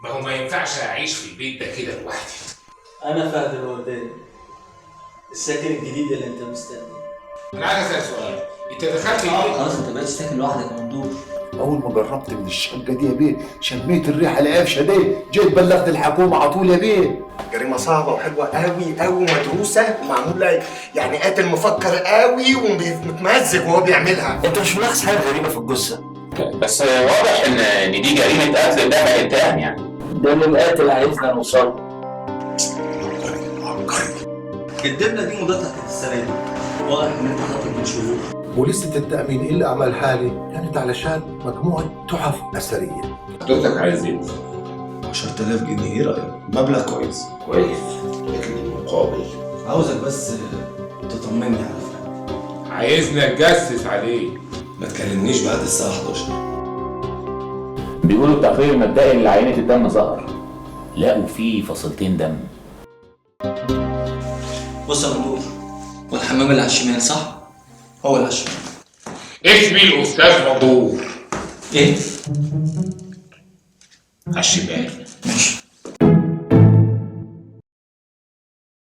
ما هو ما ينفعش اعيش في البيت ده كده لوحدي. انا فهد الورداني، الساكن الجديد اللي انت مستنيه. انا عايز اسال سؤال، انت دخلت البيت؟ خلاص انت بقيت ساكن لوحدك يا ممدوح. اول ما قربت من الشقه دي يا بيه شميت الريحه القافشه دي، جيت بلغت الحكومه على طول يا بيه. جريمة صعبة وحلوة قوي قوي ومدروسة ومعمولة، يعني قاتل مفكر قوي ومتمزج وهو بيعملها. انت مش ملاحظ حاجه غريبه في الجثه؟ بس واضح ان دي جريمه قتل دفع اتهام يعني. ده اللي القاتل عايزنا نوصل. عبقري. الدبله دي مضادها كانت السنه دي، واضح ان انت خاطر من شهور. ولسه التامين اللي اعمال حالي كانت علشان مجموعه تحف اثريه. حضرتك عايز ايه؟ 10,000 جنيه، ايه رأيك؟ مبلغ كويس. كويس، لكن المقابل عاوزك بس تطمني على فهد. عايزنا نجسس عليه. ما تكلمنيش بعد الساعة 11. بيقولوا التقرير المبدئي اللي عينه الدم ظهر، لقوا فيه فصيلتين دم. بص يا ممدوح، والحمام اللي على الشمال صح؟ هو اللي على الشمال. اسمي الاستاذ مندور. ايه؟ على الشمال. ماشي.